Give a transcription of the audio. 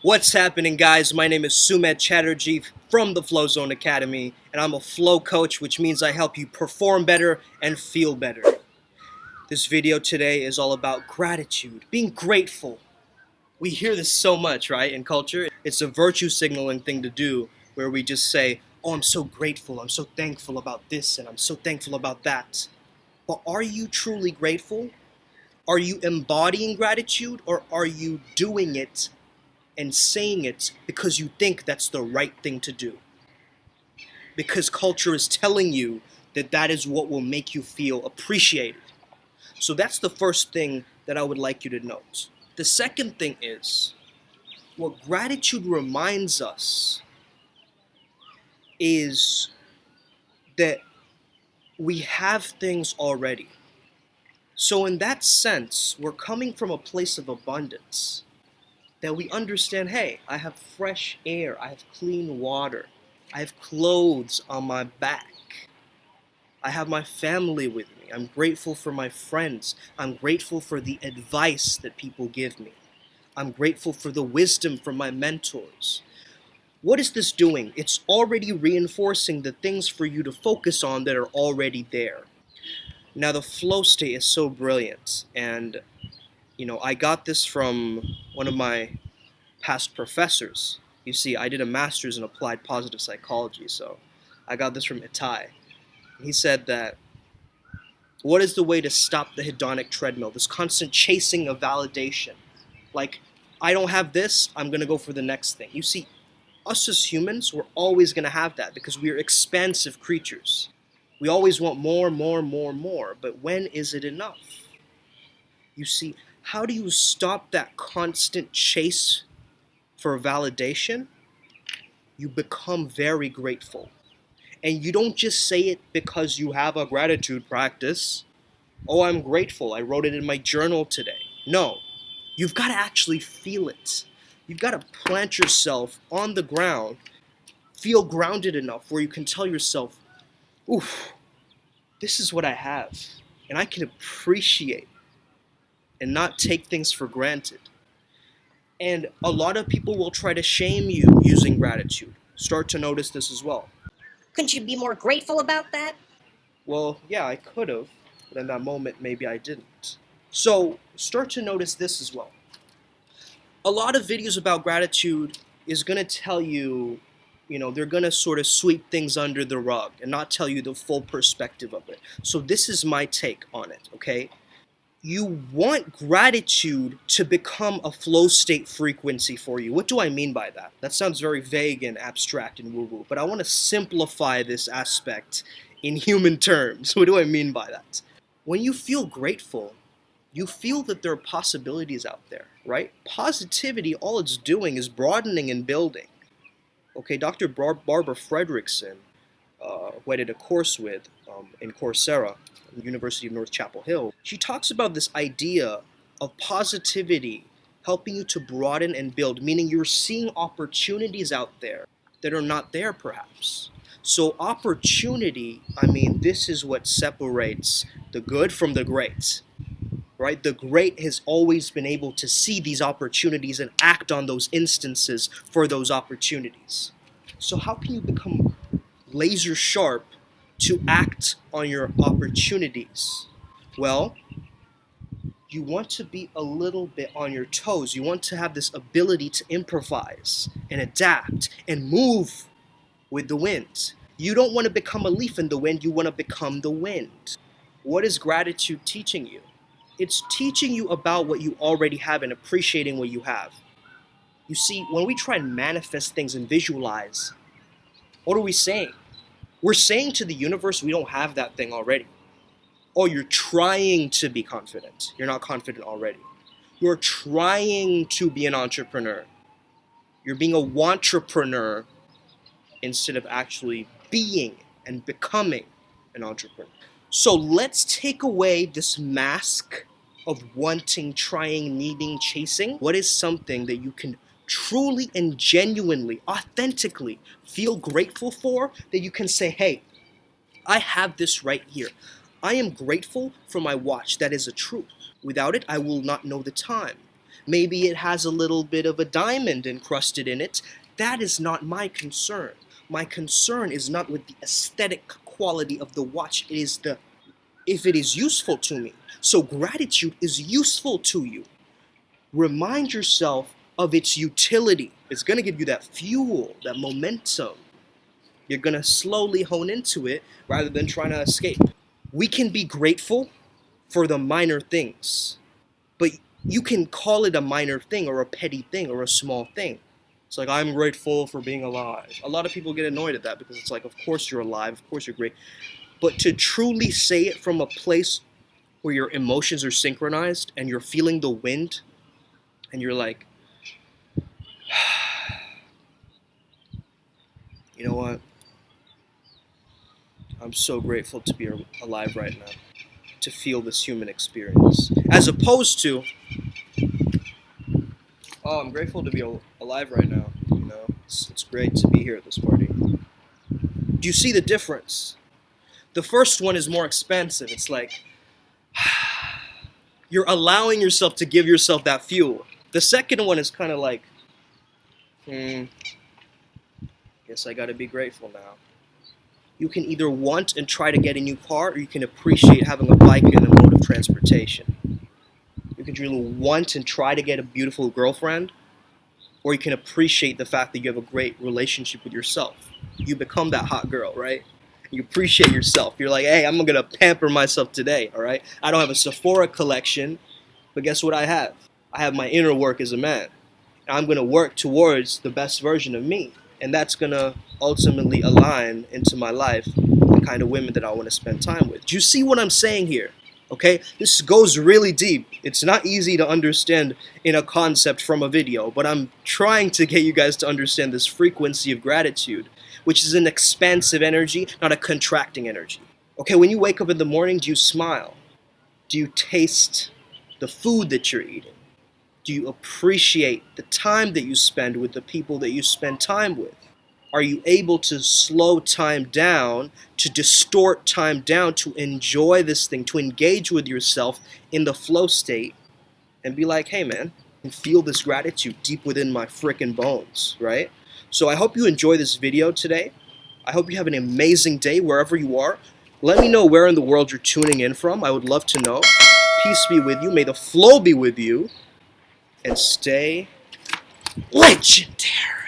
What's happening, guys? My name is Sumed Chatterjee from the Flozone Academy, and I'm a flow coach, which means I help you perform better and feel better. This video today is all about gratitude, being grateful. We hear this so much, right, in culture. It's a virtue signaling thing to do where we just say, oh, I'm so grateful, I'm so thankful about this, and I'm so thankful about that. But are you truly grateful? Are you embodying gratitude, or are you doing it and saying it because you think that's the right thing to do? Because culture is telling you that that is what will make you feel appreciated. So that's the first thing that I would like you to note. The second thing is, what gratitude reminds us is that we have things already. So in that sense, we're coming from a place of abundance, that we understand, hey, I have fresh air, I have clean water, I have clothes on my back, I have my family with me, I'm grateful for my friends, I'm grateful for the advice that people give me, I'm grateful for the wisdom from my mentors. What is this doing? It's already reinforcing the things for you to focus on that are already there. Now, the flow state is so brilliant, and I got this from one of my past professors. You see, I did a master's in applied positive psychology, so I got this from Itai. He said that, what is the way to stop the hedonic treadmill, this constant chasing of validation? Like, I don't have this, I'm going to go for the next thing. You see, us as humans, we're always going to have that because we are expansive creatures. We always want more, more, more, more, but when is it enough? You see, how do you stop that constant chase for validation? You become very grateful. And you don't just say it because you have a gratitude practice. Oh, I'm grateful, I wrote it in my journal today. No, you've got to actually feel it. You've got to plant yourself on the ground, feel grounded enough where you can tell yourself, oof, this is what I have. And I can appreciate and not take things for granted. And a lot of people will try to shame you using gratitude. Start to notice this as well. Couldn't you be more grateful about that? Well, yeah, I could have, but in that moment, maybe I didn't. So start to notice this as well. A lot of videos about gratitude is going to tell you, they're going to sort of sweep things under the rug and not tell you the full perspective of it. So this is my take on it, okay? You want gratitude to become a flow state frequency for you. What do I mean by that? That sounds very vague and abstract and woo-woo, but I want to simplify this aspect in human terms. What do I mean by that? When you feel grateful, you feel that there are possibilities out there, right? Positivity, all it's doing is broadening and building. Okay, Dr. Barbara Fredrickson, who I did a course with in Coursera, the University of North Chapel Hill, she talks about this idea of positivity helping you to broaden and build, meaning you're seeing opportunities out there that are not there perhaps. So opportunity, this is what separates the good from the great, right? The great has always been able to see these opportunities and act on those instances for those opportunities. So how can you become laser sharp to act on your opportunities? Well, you want to be a little bit on your toes. You want to have this ability to improvise and adapt and move with the wind. You don't want to become a leaf in the wind, you want to become the wind. What is gratitude teaching you? It's teaching you about what you already have and appreciating what you have. You see, when we try and manifest things and visualize, what are we saying? We're saying to the universe we don't have that thing already. Oh, you're trying to be confident. You're not confident already. You're trying to be an entrepreneur. You're being a wantrepreneur instead of actually being and becoming an entrepreneur. So let's take away this mask of wanting, trying, needing, chasing. What is something that you can truly and genuinely, authentically feel grateful for, that you can say, hey, I have this right here. I am grateful for my watch. That is a truth. Without it, I will not know the time. Maybe it has a little bit of a diamond encrusted in it. That is not my concern. My concern is not with the aesthetic quality of the watch. It is if it is useful to me. So gratitude is useful to you. Remind yourself of its utility. It's going to give you that fuel, that momentum. You're going to slowly hone into it rather than trying to escape. We can be grateful for the minor things, but you can call it a minor thing or a petty thing or a small thing. It's like, I'm grateful for being alive. A lot of people get annoyed at that because it's like, of course you're alive, of course you're great. But to truly say it from a place where your emotions are synchronized and you're feeling the wind and you're like, you know what? I'm so grateful to be alive right now, to feel this human experience. As opposed to, oh, I'm grateful to be alive right now. You know, it's great to be here at this party. Do you see the difference? The first one is more expansive. It's like, you're allowing yourself to give yourself that fuel. The second one is kind of like, guess I gotta be grateful now. You can either want and try to get a new car, or you can appreciate having a bike and a mode of transportation. You can really want and try to get a beautiful girlfriend, or you can appreciate the fact that you have a great relationship with yourself. You become that hot girl, right? You appreciate yourself. You're like, hey, I'm gonna pamper myself today, all right? I don't have a Sephora collection, but guess what I have? I have my inner work as a man. And I'm gonna work towards the best version of me. And that's gonna ultimately align into my life the kind of women that I want to spend time with. Do you see what I'm saying here? Okay, this goes really deep. It's not easy to understand in a concept from a video, but I'm trying to get you guys to understand this frequency of gratitude, which is an expansive energy, not a contracting energy. Okay, when you wake up in the morning, do you smile? Do you taste the food that you're eating? Do you appreciate the time that you spend with the people that you spend time with? Are you able to slow time down, to distort time down, to enjoy this thing, to engage with yourself in the flow state and be like, hey man, I can feel this gratitude deep within my frickin' bones, right? So I hope you enjoy this video today. I hope you have an amazing day wherever you are. Let me know where in the world you're tuning in from. I would love to know. Peace be with you. May the flow be with you. And stay legendary.